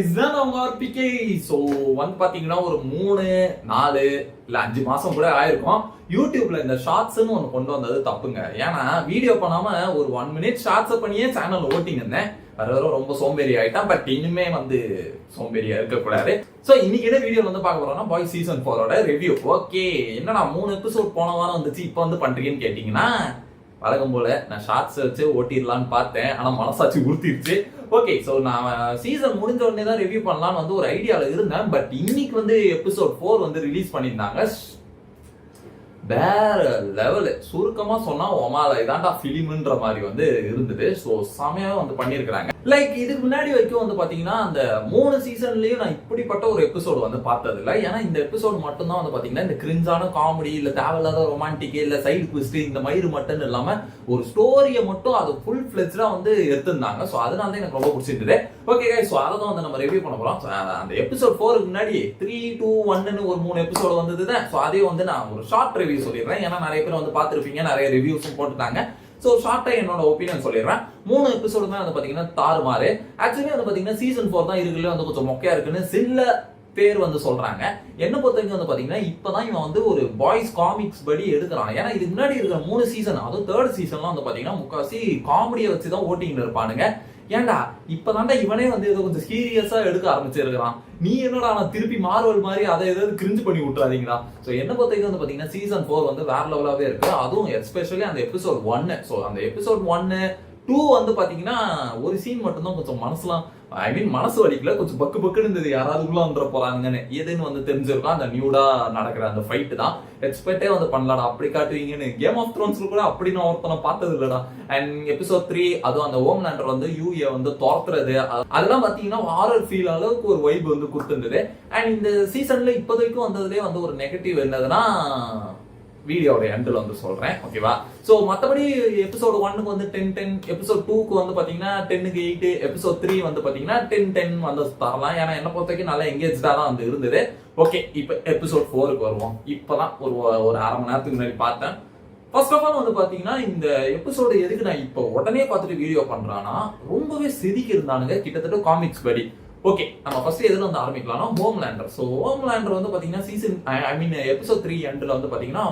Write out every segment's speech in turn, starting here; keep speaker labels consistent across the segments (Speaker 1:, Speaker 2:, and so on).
Speaker 1: இதுதான் அவங்க RBK. So வந்து பாத்தீங்கன்னா ஒரு 3-4 இல்ல 5 மாசம் கூட ஆயிருக்கும். யூடியூப்ல இந்த ஷார்ட்ஸ்னு ஒன்று கொண்டு வந்தது தப்புங்க. ஏன்னா வீடியோ பண்ணாம ஒரு 1 மினிட் ஷார்ட்ஸ் பண்ணியே சேனல் ஓட்டிங்க இருந்தேன். வர ரொம்ப சோம்பேறி ஆயிட்டான். பட் இனிமே வந்து சோம்பேறியா இருக்கக்கூடாது. ஸோ இன்னைக்கு என்ன வீடியோ வந்து பார்க்க போறோம்னா பாய்ஸ் சீசன் 4ஓட ரிவ்யூ. ஓகே, என்னடா 3 எபிசோட் போன வாரம் வந்துச்சு, இப்போ வந்து பண்றீங்கன்னு கேட்டீங்கன்னா, வழக்கம் போல நான் ஷார்ட்ஸ் வச்சு ஓட்டிடலான்னு பார்த்தேன். ஆனா மனசாட்சி உறுத்திடுச்சு. ஓகே, ஸோ நான் சீசன் முடிஞ்ச உடனே தான் ரிவ்யூ பண்ணலாம்னு வந்து ஒரு ஐடியாவில் இருந்தேன். பட் இன்னைக்கு வந்து எபிசோட் 4 வந்து ரிலீஸ் பண்ணியிருந்தாங்க. வேற லெவலு, சுருக்கமா சொன்னா ஒமால இதாண்டா பிலிம்ன்ற மாதிரி வந்து இருந்தது. ஸோ செமையா வந்து பண்ணியிருக்கிறாங்க. லைக் இதுக்கு முன்னாடி வரைக்கும் வந்து பாத்தீங்கன்னா அந்த 3 சீசன்லயும் நான் இப்படிப்பட்ட ஒரு எபிசோடு வந்து பார்த்தது இல்லை. ஏன்னா இந்த எபிசோடு மட்டும் தான் வந்து பாத்தீங்கன்னா இந்த கிரிஞ்சான காமெடி இல்ல தேவையில்லாத ரொமான்டிக் இல்ல சைடு ட்விஸ்ட் இந்த மாதிரி மட்டும் இல்லாம ஒரு ஸ்டோரியை மட்டும் அது ஃபுல் ஃபிளெஜ்டா வந்து எடுத்திருந்தாங்க. ஸோ அதனால தான் எனக்கு ரொம்ப பிடிச்சிருந்தது. ஓகே கைஸ், ஸோ அதை தான் வந்து நம்ம ரிவ்யூ பண்ண போறோம். அந்த எபிசோட் 4க்கு முன்னாடி 3, 2, 1 ஒரு 3 எபிசோடு வந்தது தான். ஸோ அதே வந்து நான் ஒரு ஷார்ட் ரிவ்யூ சொல்லிடுறேன். ஏன்னா நிறைய பேர் வந்து பார்த்துருப்பீங்க, நிறைய ரிவ்யூஸும் போட்டுட்டாங்க. ஸோ ஷார்ட்டா என்னோட ஒப்பீனியன் சொல்லிடுறேன். 3 எபிசோடு தான் வந்து பாத்தீங்கன்னா தாறுமாறு. ஆக்சுவலி வந்து பாத்தீங்கன்னா சீசன் 4 தான் இருக்குல்ல வந்து கொஞ்சம் மொக்கையா இருக்குன்னு சில பேர் வந்து சொல்றாங்க. என்ன பொறுத்தவரைக்கும் வந்து பாத்தீங்கன்னா இப்பதான் இவன் வந்து ஒரு பாய்ஸ் காமிக்ஸ் படி எடுக்கிறான். ஏன்னா இதுக்கு முன்னாடி இருக்கிற 3 சீசன், அதுவும் 3rd சீசன்லாம் வந்து பாத்தீங்கன்னா முக்காசி காமெடியை வச்சுதான் ஓட்டிங்க இருப்பானுங்க. ஏன்டா இப்பதான்டா இவனே வந்து ஏதோ கொஞ்சம் சீரியஸா எடுக்க ஆரம்பிச்சிருக்கிறான், நீ என்னடா நான் திருப்பி மார்வல் மாதிரி அதை ஏதாவது கிரிஞ்சு பண்ணி விட்டுறாதீங்களா. ஸோ என்ன பொறுத்தவரைக்கும் வந்து பாத்தீங்கன்னா சீசன் 4 வந்து வேற லெவலாவே இருக்கு. அதுவும் எஸ்பெஷலி அந்த எபிசோட் 1. ஸோ அந்த எபிசோட் 1, 2 வந்து பாத்தீங்கன்னா ஒரு சீன் மட்டும்தான் கொஞ்சம் மனசுலாம் மனசு வலிக்கல, கொஞ்சம் பக்கு பக்குன்னு இருந்தது. யாராவது உள்ள வந்துட போறாங்கன்னு எதுன்னு வந்து தெரிஞ்சிருக்கும். அந்த நியூடா நடக்கிற அந்த ஃபைட் தான் எக்ஸ்பெக்டே வந்து பண்ணலாடா, அப்படி காட்டுவீங்கன்னு. கேம் ஆஃப் த்ரோன்ஸ்ல கூட அப்படி நான் ஒருத்தனை பார்த்தது இல்லடா. அண்ட் எபிசோட் 3 அதுவும் அந்த ஹோம்லேண்டர் வந்து யூஏ வந்து துரத்துறது, அதெல்லாம் பாத்தீங்கன்னா ஹாரர் ஃபீல் அளவுக்கு ஒரு வைப் வந்து கொடுத்துருந்தது. அண்ட் இந்த சீசன்ல இப்போதைக்கும் வந்ததுலேயே வந்து ஒரு நெகட்டிவ் என்னதுன்னா வீடியோட எண்டில் வந்து சொல்றேன், ஓகேவா. ஸோ மற்றபடி எபிசோட் 1க்கு வந்து 10-10, எபிசோட் 2க்கு வந்து பாத்தீங்கன்னா 10க்கு 8, எபிசோட் 3 வந்து பாத்தீங்கன்னா 10-10 வந்து தரலாம். ஏன்னா என்ன பொறுத்த வரைக்கும் நல்லா எங்கேஜ்டா தான் வந்து இருந்தது. ஓகே, இப்போ எபிசோட் 4க்கு வருவோம். இப்பதான் ஒரு அரை மணி நேரத்துக்கு முன்னாடி பார்த்தேன். ஃபர்ஸ்ட் ஆஃப் ஆல் வந்து பாத்தீங்கன்னா இந்த எபிசோடு எதுக்கு நான் இப்போ உடனே பார்த்துட்டு வீடியோ பண்றான்னா, ரொம்பவே செதுக்கி இருந்தானுங்க கிட்டத்தட்ட காமிக்ஸ் படி. ஓகே, நம்ம ஃபர்ஸ்ட் எதுல வந்து ஆரம்பிக்கலாம்னா ஹோம்லேண்டர். ஸோ ஹோம்லேண்டர் வந்து பாத்தீங்கன்னா சீசன் எபிசோட் 3 எண்ட்ல வந்து பாத்தீங்கன்னா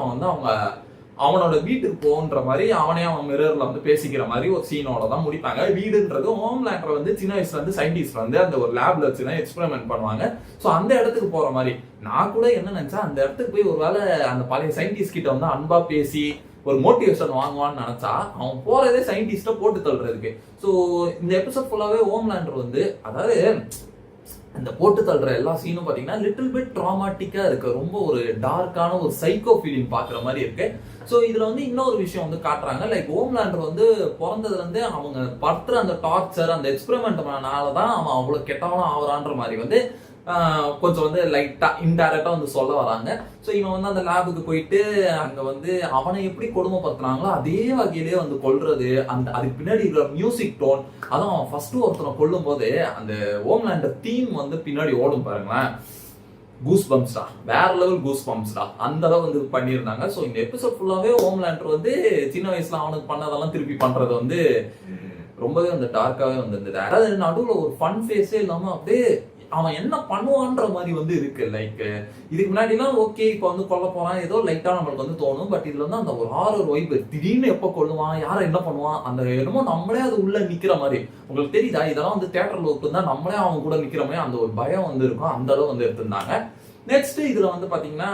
Speaker 1: அவனோட வீட்டுக்கு போன்ற மாதிரி அவன் மிரர்ல வந்து பேசிக்கிற மாதிரி ஒரு சீனோட தான் முடிப்பாங்க. வீடுன்றது ஹோம்லேண்டர் வந்து சின்ன வயசுல இருந்து சயின்டிஸ்ட் வந்து அந்த ஒரு லேப்ல வச்சுதான் எக்ஸ்பெரிமெண்ட் பண்ணுவாங்க. ஸோ அந்த இடத்துக்கு போற மாதிரி நான் கூட என்ன நினைச்சேன், அந்த இடத்துக்கு போய் ஒருவேளை அந்த பழைய சயின்டிஸ்ட் கிட்ட வந்து அன்பா பேசி ஒரு மோட்டிவேஷன் வாங்குவான்னு நினைச்சா அவன் போறதே சயின்டிஸ்ட போட்டு தள்ளுறதுக்கு. ஸோ இந்த எபிசோட் ஃபுல்லாவே ஹோம்லேண்டர் வந்து அதாவது இந்த போட்டு தள்ளுற எல்லா சீனும் பாத்தீங்கன்னா லிட்டில் பிட் ட்ராமாட்டிக்கா இருக்கு. ரொம்ப ஒரு டார்க்கான ஒரு சைக்கோ ஃபீலிங் பாக்குற மாதிரி இருக்கு. ஸோ இதுல வந்து இன்னொரு விஷயம் வந்து காட்டுறாங்க. லைக் ஹோம்லேண்டர் வந்து பிறந்ததுல இருந்து அவங்க படுத்துற அந்த டார்ச்சர் அந்த எக்ஸ்பெரிமெண்ட்னாலதான் அவன் அவ்வளவு கெட்டவனும் ஆகுறான்ற மாதிரி வந்து கொஞ்சம் வந்து லைட்டா இன்டைரக்டா வந்து சொல்ல வராங்க. ஸோ இவன் வந்து அந்த லேபுக்கு போயிட்டு அங்க வந்து அவனை எப்படி கொடுமைப்படுத்துறாங்களோ அதே வகையிலேயே வந்து கொல்றது, அந்த அதுக்கு பின்னாடி இருக்கிற மியூசிக் டோன், அதான் அவன் ஃபர்ஸ்ட் ஒருத்தனை கொல்லும் போது அந்த ஹோம்லேண்டர் தீம் வந்து பின்னாடி ஓடும் பாருங்களேன், கூஸ் பம்ப்ஸ்டா, வேற லெவல் கூஸ் பம்ப்ஸ்டா, அந்த அளவு வந்து பண்ணியிருந்தாங்க. ஸோ இந்த எபிசோட் ஃபுல்லாவே ஹோம்லேண்டர் வந்து சின்ன வயசுல அவனுக்கு பண்ணதெல்லாம் திருப்பி பண்றது வந்து ரொம்பவே வந்து டார்க்காவே வந்திருந்தது. அதாவது நடுவில் ஒரு ஃபன் ஃபேஸே இல்லாம அப்படியே அவன் என்ன பண்ணுவான்ற மாதிரி வந்து இருக்கு. லைக் இதுக்கு முன்னாடிலாம் ஓகே இப்போ வந்து கொல்ல போறான் ஏதோ லைட்டா நம்மளுக்கு வந்து தோணும். பட் இதுல வந்து அந்த ஒரு ஹாரர் வைப், திடீர்னு எப்ப கொல்லுவான், யாரை என்ன பண்ணுவான், அந்த என்னமோ நம்மளே அது உள்ள நிக்கிற மாதிரி. உங்களுக்கு தெரியுதா, இதெல்லாம் வந்து தியேட்டர்ல விட்டுருந்தா நம்மளே அவங்க கூட நிக்கிற மாதிரி அந்த ஒரு பயம் வந்து இருக்கும். அந்த அளவு வந்து எடுத்திருந்தாங்க. நெக்ஸ்ட் இதுல வந்து பாத்தீங்கன்னா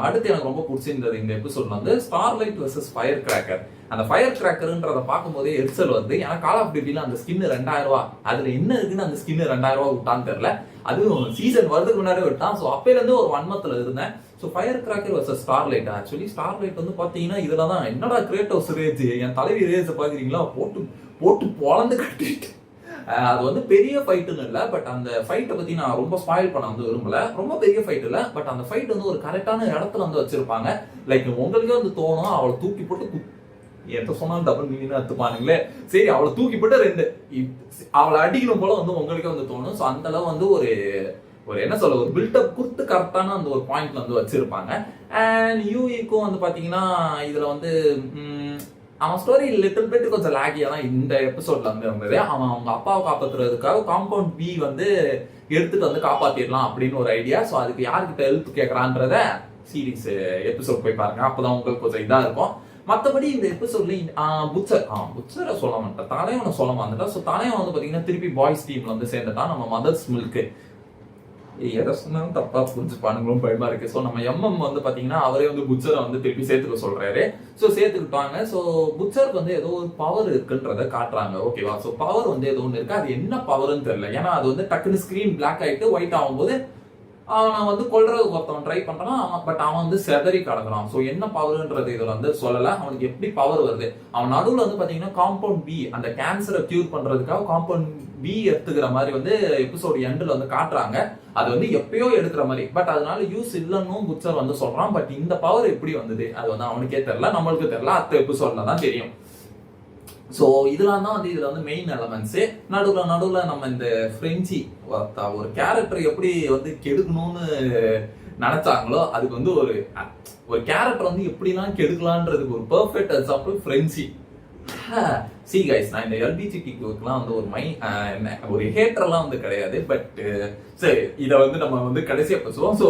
Speaker 1: அடுத்து எனக்கு ரொம்ப பிடிச்சிருந்தது இந்த எபிசோட் வந்து ஸ்டார்லைட் வெர்சஸ் ஃபயர் கிராக்கர். அந்த ஃபயர் கிராக்கர்ன்றதை பார்க்கும்போதே எரிச்சல் வருது. ஏன்னா கால் ஆஃப் டியூட்டில அந்த ஸ்கின் 2000 ரூபா, அதுல என்ன இருக்குன்னு அந்த ஸ்கின் 2000 ரூபா விட்டான்னு தெரியல. அதுவும் சீசன் வரதுக்கு முன்னாடியே விட்டான். ஸோ அப்பையில இருந்து ஒரு வன்மத்துல இருந்தேன். So fire cracker versus starlight. Actually starlight வந்து பாத்தீங்கன்னா இதுலதான் என்னடா கிரேட்டோஸ் ரேஜ், என் தலைவி ரேஜ் பாக்குறீங்களா, போட்டு போட்டு பொழந்து கட்டிட்டு அது வந்து பெரிய ஃபைட்டுன்னு இல்லை. பட் அந்த ஃபைட்டை பத்தி நான் ரொம்ப ஸ்பாயில் பண்ண வந்து விரும்பல. ரொம்ப பெரிய ஃபைட் இல்லை, பட் அந்த ஃபைட் வந்து ஒரு கரெக்டான இடத்துல வந்து வச்சிருப்பாங்க. லைக் உங்களுக்கே வந்து தோணும் அவளை தூக்கி போட்டு எத்த சொன்னாலும் டபுள் மீனிங் எடுத்துப்பானுங்களே, சரி அவளை தூக்கி போட்டு அவளை அடிக்கணும் போல வந்து உங்களுக்கே வந்து தோணும். ஸோ அந்த அளவு வந்து ஒரு என்ன சொல்ல ஒரு பில்டப் கொடுத்து கரெக்டான அந்த ஒரு பாயிண்ட்ல வந்து வச்சிருப்பாங்க. அண்ட் யூஇக்கும் வந்து பாத்தீங்கன்னா இதுல வந்து அவன் ஸ்டோரி லிட்டில் பிட் கொஞ்சம் லாகியா தான் இந்த எபிசோட்ல வந்து இருந்தது. அவன் அவங்க அப்பாவை காப்பாத்துறதுக்காக காம்பவுண்ட் பி வந்து எடுத்துட்டு வந்து காப்பாத்திடலாம் அப்படின்னு ஒரு ஐடியா. ஸோ அதுக்கு யாருக்கிட்ட ஹெல்ப் கேட்கறான்றத சீரீஸ் எபிசோட் போய் பாருங்க, அப்பதான் உங்களுக்கு கொஞ்சம் இதா இருக்கும். மற்றபடி இந்த எபிசோட்ல புச்சரை சொல்ல மாட்டேன், தலைவனை சொல்ல மாட்டேன். ஸோ தலைவன் வந்து பாத்தீங்கன்னா திருப்பி பாய்ஸ் டீம்ல வந்து சேர்ந்துட்டான். நம்ம மதர்ஸ் மில்க் எதை சொன்னாலும் தப்பா புரிஞ்சுப்பானுங்களும் பயமா இருக்கு. ஸோ நம்ம எம்எம் வந்து பாத்தீங்கன்னா அவரே வந்து புச்சரை வந்து திருப்பி சேர்த்துக்க சொல்றாரு. ஸோ சேர்த்துக்கிட்டாங்க. ஸோ புச்சருக்கு வந்து ஏதோ ஒரு பவர் இருக்குன்றத காட்டுறாங்க. ஓகேவா? ஸோ பவர் வந்து ஏதோ ஒன்று இருக்கு. அது என்ன பவர்னு தெரியல. ஏன்னா அது வந்து டக்குன்னு ஸ்கிரீன் பிளாக் ஆயிட்டு ஒயிட் ஆகும்போது அவனை வந்து கொல்றதுக்கு ஒருத்தவன் ட்ரை பண்றான். பட் அவன் வந்து செதறி கிடக்குறான். ஸோ என்ன பவர்ன்றது இதுல வந்து சொல்லல. அவனுக்கு எப்படி பவர் வருது? அவன் நடுவில் வந்து பாத்தீங்கன்னா காம்பவுண்ட் பி, அந்த கேன்சரை கியூர் பண்றதுக்காக காம்பவுண்ட் பி எடுத்துக்கிற மாதிரி வந்து எபிசோட் எண்டில் வந்து காட்டுறாங்க. அது வந்து எப்பயோ எடுக்கிற மாதிரி. பட் அதனால யூஸ் இல்லைன்னு புச்சர் வந்து சொல்றான். பட் இந்த பவர் எப்படி வந்தது அது வந்து அவனுக்கே தெரியல, நம்மளுக்கு தெரியல. அடுத்த எபிசோட்ல தான் தெரியும். ஸோ இதெல்லாம் தான் வந்து இதுல வந்து மெயின் எலமெண்ட்ஸ். நடுவில் நம்ம இந்த பிரெஞ்சி ஒரு கேரக்டர் எப்படி வந்து கெடுக்கணும்னு நினைச்சாங்களோ அதுக்கு வந்து ஒரு கேரக்டர் வந்து எப்படிலாம் கெடுக்கலான்றதுக்கு ஒரு பெர்ஃபெக்ட் எக்ஸாம்பிள் பிரெஞ்சி. சி கைஸ், நான் இந்த எல்பிஜிடிக்குலாம் வந்து ஒரு ஹேட்டர்லாம் வந்து கிடையாது. பட் சரி, இதை வந்து நம்ம வந்து கடைசியா பேசுவோம். ஸோ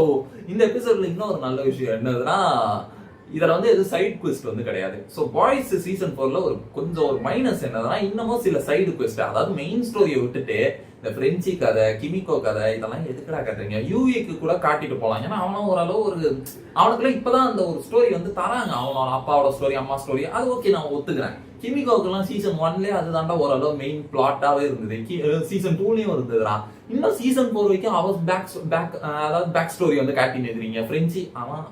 Speaker 1: இந்த எபிசோட்ல இன்னொரு நல்ல விஷயம் என்னதுன்னா, இதுல வந்து எது சைடு குவெஸ்ட் வந்து கிடையாது. ஸோ பாய்ஸ் சீசன் 4ல கொஞ்சம் ஒரு மைனஸ் என்னதுன்னா, இன்னமும் சில சைடு குவெஸ்ட், அதாவது மெயின் ஸ்டோரியை விட்டுட்டு இந்த பிரெஞ்சி கதை, கிமிகோ கதை இதெல்லாம் எதுக்குடா கட்டுறீங்க? யூஏக்கு கூட காட்டிட்டு போலாம். ஏன்னா அவனும் ஓரளவு அவனுக்குள்ள இப்பதான் அந்த ஒரு ஸ்டோரி வந்து தராங்க. அவனோட அப்பாவோட ஸ்டோரி, அம்மா ஸ்டோரி, அது ஓகே, நான் ஒத்துக்கிறேன். கிமிகோக்கெல்லாம் சீசன் 1லயே அதுதான்டா ஓரளவு மெயின் பிளாட்டாவே இருந்தது. சீசன் 2லயும் இருந்ததுடா. இன்னும் சீசன் 4 வரைக்கும் அவர் பேக் ஸ்டோரி வந்து காட்டி நிறுறீங்க. பிரெஞ்சி அவன்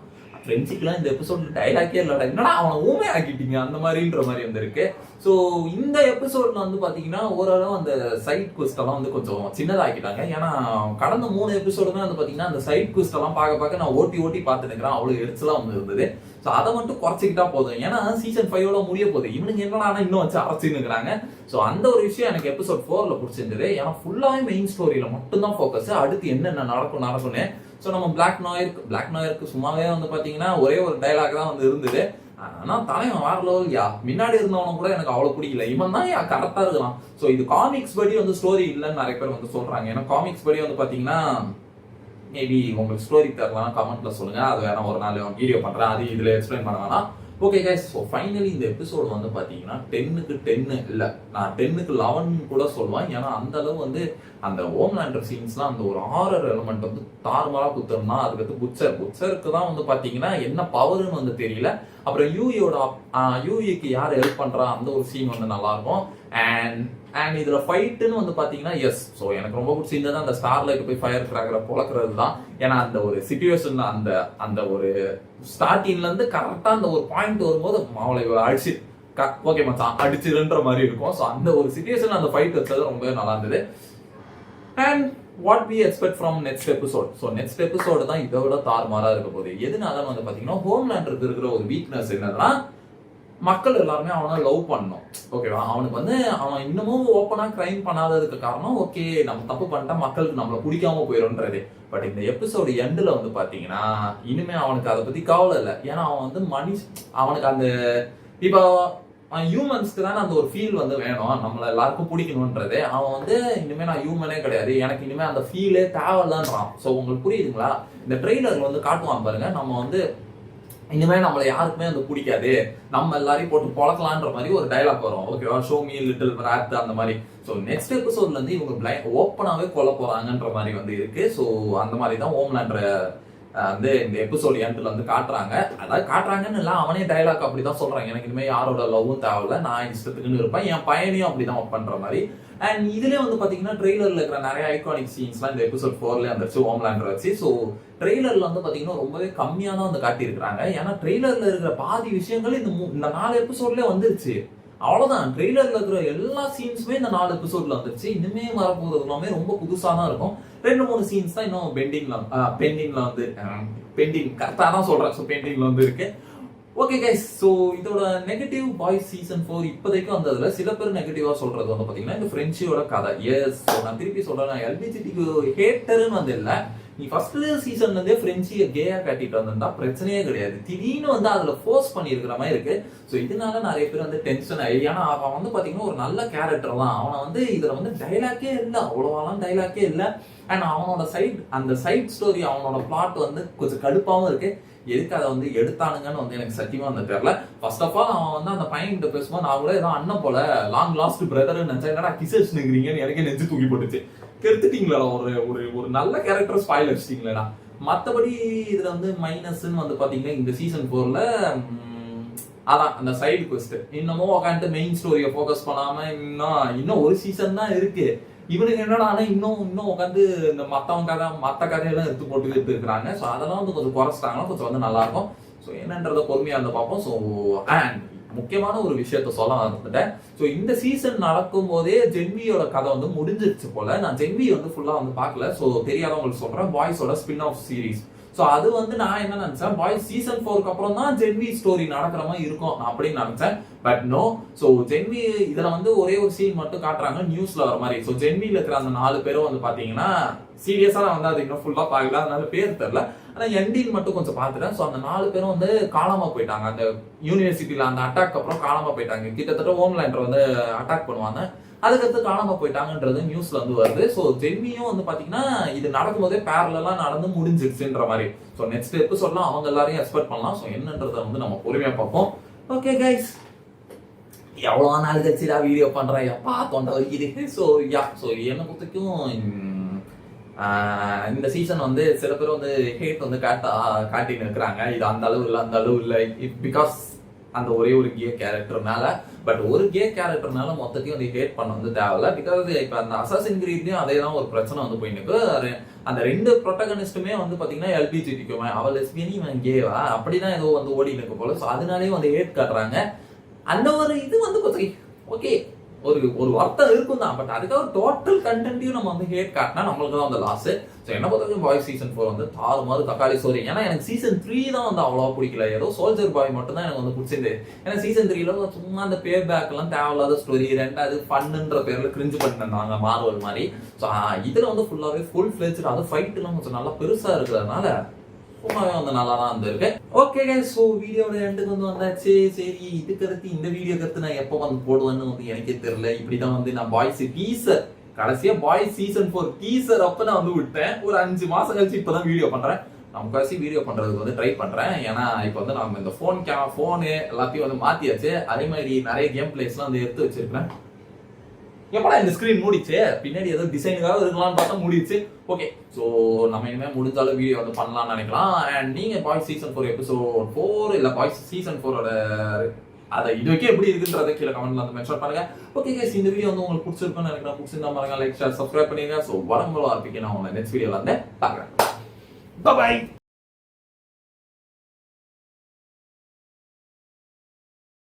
Speaker 1: பிரெஞ்சுக்குலாம் இந்த எபிசோட்ல டைலாக்கே இல்லடா, என்னடா அவனை ஊமே ஆக்கிட்டீங்க அந்த மாதிரின்ற மாதிரி வந்திருக்கு. ஸோ இந்த எபிசோட்ல வந்து பாத்தீங்கன்னா ஓரளவு அந்த சைட் குவெஸ்ட் எல்லாம் வந்து கொஞ்சம் சின்னதாக்கிட்டாங்க. ஏன்னா கடந்த 3 எபிசோடுமே வந்து பாத்தீங்கன்னா அந்த சைட் குவெஸ்ட் எல்லாம் பார்க்க நான் ஓட்டி பார்த்து நிற்கிறேன். அவ்வளவு எரிச்சலா வந்து இருந்தது. ஸோ அதை மட்டும் குறைச்சிக்கிட்டா போதும். ஏன்னா சீசன் 5ஓட முடிய போகுது. இவனுக்கு என்னடா இன்னும் வச்சு அரைச்சின்னுக்குறாங்க. ஸோ அந்த ஒரு விஷயம் எனக்கு எபிசோட் 4ல பிடிச்சிருந்தது. ஏன்னா ஃபுல்லாவே மெயின் ஸ்டோரியில மட்டும்தான் ஃபோக்கஸ். அடுத்து என்னென்ன நடக்கும்னு. ஸோ நம்ம பிளாக் நாயருக்கு சும்மாவே வந்து பாத்தீங்கன்னா ஒரே ஒரு டைலாக் தான் வந்து இருந்தது. ஆனா தலைவன் வேற லெவல் யா. முன்னாடி இருந்தவனும் கூட எனக்கு அவ்வளவு பிடிக்கல. இவன் தான் யா கரெக்டா இருக்கலாம். ஸோ இது காமிக்ஸ் படி வந்து ஸ்டோரி இல்லைன்னு நிறைய பேர் வந்து சொல்றாங்க. ஏன்னா காமிக்ஸ் படி வந்து பாத்தீங்கன்னா மேபி உங்களுக்கு ஸ்டோரி தரலாம், கமெண்ட்ல சொல்லுங்க. அது வேணா ஒரு நாள் வீடியோ பண்றேன், அது இதுல எக்ஸ்பிளைன் பண்ண வேணாம். ஓகே கைஸ், ஸோ ஃபைனலி இந்த எபிசோடு வந்து பார்த்தீங்கன்னா 10க்கு 10 இல்லை, நான் 10க்கு 11 கூட சொல்லுவேன். ஏன்னா அந்த அளவு வந்து அந்த ஹோம்லேண்டர் சீன்ஸ்லாம் அந்த ஒரு ஹாரர் எலிமெண்ட் வந்து தாறுமாறாக குத்துறோம்னா, அதுக்கடுத்து புச்சருக்கு தான் வந்து பார்த்தீங்கன்னா என்ன பவர்னு வந்து தெரியல. அப்புறம் யூஇக்கு யார் ஹெல்ப் பண்ணுறா அந்த ஒரு சீன் வந்து நல்லா இருக்கும். அண்ட் இதுல ஃபைட்டுன்னு வந்து பாத்தீங்கன்னா எஸ், ஸோ எனக்கு ரொம்ப பிடிச்சிருந்தது அந்த ஸ்டார்லைட் போய் ஃபயர் கிராக்கரை பொழக்கிறது தான். ஏன்னா அந்த ஒரு சிச்சுவேஷன்ல அந்த ஒரு ஸ்டார்டிங்ல இருந்து கரெக்டா அந்த ஒரு பாயிண்ட் வரும்போது அவளை அடிச்சு ஓகே மச்சான் அடிச்சிருன்ற மாதிரி இருக்கும். ஸோ அந்த ஒரு சிச்சுவேஷன் அந்த ஃபைட் வச்சது ரொம்பவே நல்லா இருந்தது. And what we expect from next episode. So next episode தான் இதை விட தாறுமாறா இருக்க போகுது. எதுனால வந்து பாத்தீங்கன்னா ஹோம்லேண்டருக்கு இருக்கிற ஒரு வீக்னஸ் என்னன்னா, மக்கள் எல்லாருமே அவனை லவ் பண்ணணும். ஓகேவா? அவனுக்கு வந்து அவன் இன்னமும் ஓப்பனா கிரைம் பண்ணாததுக்கு காரணம் ஓகே நம்ம தப்பு பண்ணிட்டா மக்களுக்கு நம்மளை பிடிக்காம போயிடும்ன்றது. பட் இந்த எபிசோடு எண்டில் வந்து பாத்தீங்கன்னா இனிமே அவனுக்கு அதை பத்தி கவலை இல்லை. ஏன்னா அவன் வந்து அவனுக்கு அந்த இப்போ ஹியூமன்ஸ்க்கு தானே அந்த ஒரு ஃபீல் வந்து வேணும், நம்மளை எல்லாருக்கும் பிடிக்கணும்ன்றது. அவன் வந்து இனிமே நான் ஹியூமனே கிடையாது, எனக்கு இனிமே அந்த ஃபீலே தேவையில்லன்றான். ஸோ உங்களுக்கு புரியுதுங்களா? இந்த ட்ரெய்லர்ல வந்து காட்டுவான் பாருங்க, நம்ம வந்து இனிமே நம்மளை யாருக்குமே வந்து பிடிக்காது, நம்ம எல்லாரையும் போட்டு பொழக்கலான்ற மாதிரி ஒரு டைலாக் வரும். ஓகேவா? ஷோ மீ லிட்டில் ராத் அந்த மாதிரி. ஸோ நெக்ஸ்ட் எபிசோட்ல இருந்து இவங்க ஓப்பனாவே கொல்ல போறாங்கன்ற மாதிரி வந்து இருக்கு. ஸோ அந்த மாதிரி தான் ஹோம்லேண்டர் வந்து இந்த எபிசோட் எண்ட்ல வந்து காட்டுறாங்க. அதாவது காட்டுறாங்கன்னு இல்லை, அவனே டைலாக் அப்படிதான் சொல்றாங்க, எனக்கு இனிமேல் யாரோட லவ்வும் தேவையில்ல, நான் இஷ்டத்துக்குன்னு இருப்பேன், என் பையனையும் அப்படிதான் ஒர்க் பண்ற மாதிரி. அண்ட் இதுல வந்து பாத்தீங்கன்னா ட்ரெய்லர்ல இருக்கிற நிறைய ஐகானிக் சீன்ஸ்லாம் இந்த எபிசோட் 4ல வந்துருச்சு ஹோம்லேண்டர் வச்சு. ஸோ ட்ரெய்லர்ல வந்து பாத்தீங்கன்னா ரொம்பவே கம்மியா தான் வந்து காட்டியிருக்காங்க. ஏன்னா ட்ரெய்லர்ல இருக்கிற பாதி விஷயங்கள் இந்த 4 எபிசோட்லயே வந்துருச்சு. அவ்வளவுதான், ட்ரெய்லர்ல இருக்கிற எல்லா சீன்ஸுமே இந்த 4 எபிசோட்ல வந்துருச்சு. இனிமே வரப்போறது எல்லாமே ரொம்ப புதுசா தான் இருக்கும். 2-3 சீன்ஸ் தான் இன்னும் பெண்டிங்ல வந்து பெண்டிங் கரெக்டா தான் சொல்றேன். ஸோ பெண்டிங்ல வந்து இருக்கு. ஓகே கைஸ், ஸோ இதோட நெகட்டிவ் பாய்ஸ் சீசன் 4 இப்போதைக்கு வந்ததுல சில பேர் நெகட்டிவா சொல்றது வந்து பாத்தீங்கன்னா இந்த ஃப்ரெண்ட்ஷியோட கதை. எஸ், நான் திருப்பி சொல்றேன், எல்பிஜிடிக்கு ஹேட்டர்னு வந்து இல்லை, நீ ஃபர்ஸ்ட் சீசன்ல இருந்தே ஃப்ரெண்ட்ஸிய கேயா காட்டிட்டு வந்திருந்தா பிரச்சனையே கிடையாது. திடீர்னு வந்து அதுல ஃபோர்ஸ் பண்ணிருக்கிற மாதிரி இருக்கு. ஸோ இதனால நிறைய பேர் வந்து டென்ஷன் ஆகி, ஏன்னா அவன் வந்து பாத்தீங்கன்னா ஒரு நல்ல கேரக்டர் தான். அவனை வந்து இதுல வந்து டைலாக்கே இல்லை, அவ்வளோவாலாம் டைலாக்கே இல்லை. அண்ட் அவனோட அந்த சைட் ஸ்டோரி, அவனோட பிளாட் வந்து கொஞ்சம் கடுப்பாவும் இருக்கு. எதுக்கு அதை வந்து எடுத்தானுங்கன்னு வந்து எனக்கு சத்தியமா வந்து தெரியல. ஃபர்ஸ்ட் ஆஃப் ஆல் அவன் வந்து அந்த பையன்கிட்ட பேசும்போது நான் கூட ஏதோ அண்ணன் போல லாங் லாஸ்ட் பிரதர் நினைச்சேன். என்னடா கிசஸ் நிக்கிறீங்கன்னு எனக்கே நெஞ்சு தூக்கி போட்டுச்சு. கெடுத்துட்டீங்களா ஒரு நல்ல கேரக்டர் ஸ்பாயில் அடிச்சிட்டீங்களா. மற்றபடி இதுல வந்து மைனஸ்ன்னு வந்து பாத்தீங்கன்னா இந்த சீசன் 4ல அதான் அந்த சைடு குவெஸ்ட் இன்னமும் உட்காந்துட்டு மெயின் ஸ்டோரியை ஃபோக்கஸ் பண்ணாம இன்னும் ஒரு சீசன் தான் இருக்கு. இவனுக்கு என்னடா இன்னும் உட்காந்து இந்த மற்ற கதையெல்லாம் எடுத்து போட்டுக்கிட்டு இருக்கிறாங்க. ஸோ அதெல்லாம் வந்து கொஞ்சம் குறைச்சிட்டாங்கன்னா கொஞ்சம் வந்து நல்லா இருக்கும். ஸோ என்னன்றத பொறுமையா இருந்து பார்ப்போம். ஸோ அண்ட் முக்கியமான ஒரு விஷயத்த சொல்ல வந்துட்டேன். ஸோ இந்த சீசன் நடக்கும் போதே ஜென்வியோட கதை வந்து முடிஞ்சிருச்சு போல. நான் ஜென்வி வந்து ஃபுல்லா வந்து பார்க்கல. ஸோ தெரியாதவங்களுக்கு சொல்றேன், பாய்ஸோட ஸ்பின் ஆஃப் சீரீஸ். ஸோ அது வந்து நான் என்ன நினைச்சேன், பாய்ஸ் சீசன் 4க்கு அப்புறம் தான் ஜென்வி ஸ்டோரி நடக்கிற மாதிரி இருக்கும் அப்படின்னு நினைச்சேன். But no. ஸோ ஜென்வி இதுல வந்து ஒரே ஒரு சீன் மட்டும் காட்டுறாங்க நியூஸ்ல வர மாதிரி. ஸோ ஜென்வில இருக்கிற அந்த 4 பேரும் வந்து பாத்தீங்கன்னா சீரியஸா நான் வந்து அது இன்னும் ஃபுல்லா பார்க்கல, அதனால பேர் தெரியல. ஆனா எண்டின் மட்டும் கொஞ்சம் பார்த்துட்டேன். ஸோ அந்த 4 பேரும் வந்து காணாம போயிட்டாங்க. அந்த யூனிவர்சிட்டியில அந்த அட்டாக் அப்புறம் காணாம போயிட்டாங்க. கிட்டத்தட்ட ஹோம்லேண்டர் வந்து அட்டாக் பண்ணுவாங்க, அதுக்கடுத்து காணாம போயிட்டாங்கன்றது நியூஸ்ல வந்து வருது. ஸோ ஜென்வியும் வந்து பாத்தீங்கன்னா இது நடக்கும் போதே பேரலா நடந்து முடிஞ்சிருச்சுன்ற மாதிரி. ஸோ நெக்ஸ்ட் எபிசோட்லாம் அவங்க எல்லாரையும் எக்ஸ்பெக்ட் பண்ணலாம். ஸோ என்னன்றதை வந்து நம்ம பொறுமையா பார்ப்போம். ஓகே கைஸ், எவ்வளோ நாள் கழிச்சுடா வீடியோ பண்றேன், எப்பா தொண்டை வலிக்குது. ஸோ என்னை பொறுத்தவரைக்கும் இந்த சீசன் வந்து சில பேர் வந்து ஹேட் வந்து காட்டின்னு இருக்கிறாங்க. இது அந்த அளவு இல்லை பிகாஸ் அந்த ஒரே ஒரு கே கேரக்டர்னால. பட் ஒரு கே கேரக்டர்னால மொத்தத்தையும் வந்து ஹேட் பண்ண வந்து தேவையில்ல. பிகாஸ் இப்ப அந்த அசாசின் கிரீட்லயும் அதே தான் ஒரு பிரச்சனை வந்து போயிட்டு. அந்த 2 ப்ரொட்டகனிஸ்டுமே வந்து பாத்தீங்கன்னா எல்பிஜிடிக்குமே, அவள் லெஸ்பியன் இவன் கேவா அப்படிதான் ஏதோ வந்து ஓடி நிற்க போல. ஸோ அதனாலேயே வந்து ஹேட் காட்டுறாங்க. அந்த ஒரு இது வந்து கொஞ்சம் ஓகே, ஒரு வார்த்தை இருக்கும் தான். பட் அதுக்காக டோட்டல் கண்டென்ட்டையும் நம்ம வந்து ஹேட் காட்டினா நம்மளுக்கு தான் வந்து லாஸ். ஸோ என்ன பொறுத்தவரைக்கும் பாய் சீசன் 4 வந்து தாறுமாறு தக்காளி சோறு. ஏன்னா எனக்கு சீசன் 3 தான் வந்து அவ்வளோ பிடிக்கல. ஏதோ சோல்ஜர் பாய் மட்டும் தான் எனக்கு வந்து பிடிச்சிருந்து. ஏன்னா சீசன் 3ல சும்மா அந்த பே பேக் எல்லாம் தேவையில்லாத ஸ்டோரி, 2வது ஃபன்னுன்ற பேர்ல கிரிஞ்சு பண்ணிருந்தாங்க மார்வல் மாதிரி. ஸோ இதுல வந்து ஃபுல்லாவே ஃபுல் ஃபிளெஜ்டு, அது ஃபைட் எல்லாம் கொஞ்சம் நல்லா பெருசா இருக்கிறதுனால சும்மாவே வந்து நல்லா தான் வந்திருக்கு. ஓகே கைஸ், ஸோ வீடியோட எண்டுக்கு வந்து வந்தாச்சு. சரி, இதுக்கு அடுத்து இந்த வீடியோ கருத்து நான் எப்போ வந்து போடுவேன்னு வந்து எனக்கே தெரியல. இப்படிதான் வந்து நான் பாய்ஸ் டீசர், கடைசியா பாய்ஸ் சீசன் 4 டீசர் அப்ப நான் வந்து விட்டேன். ஒரு 5 மாசம் கழிச்சு இப்பதான் வீடியோ பண்றேன். நான் கடைசி வீடியோ பண்றதுக்கு வந்து ட்ரை பண்றேன். ஏன்னா இப்போ வந்து நம்ம இந்த போனு எல்லாத்தையும் வந்து மாத்தியாச்சு. அதே மாதிரி நிறைய கேம் பிளேஸ்லாம் வந்து எடுத்து வச்சிருக்கேன். எப்படா இந்த ஸ்கிரீன் மூடிச்சு, பின்னாடி ஏதோ டிசைனுக்காக இருக்கலாம்னு பார்த்தா மூடிச்சு. ஓகே, ஸோ நம்ம இனிமேல் முடிஞ்சாலும் வீடியோ வந்து பண்ணலாம்னு நினைக்கலாம். அண்ட் நீங்க பாய்ஸ் சீசன் 4 எபிசோட் 4 இல்ல பாய்ஸ் சீசன் 4ஓட அதை இது வரைக்கும் எப்படி இருக்குன்றதை கீழே கமெண்ட்ல வந்து மென்ஷன் பண்ணுங்க. ஓகே கைஸ், இந்த வீடியோ வந்து உங்களுக்கு பிடிச்சிருக்குன்னு நினைக்கிறேன். பிடிச்சிருந்தா பாருங்க, லைக் ஷேர் சப்ஸ்கிரைப் பண்ணிடுங்க. ஸோ வரம்பளோ ஆர்பிக்கு நான் உங்களை நெக்ஸ்ட் வீடியோல வந்து பார்க்குறேன். பாய்.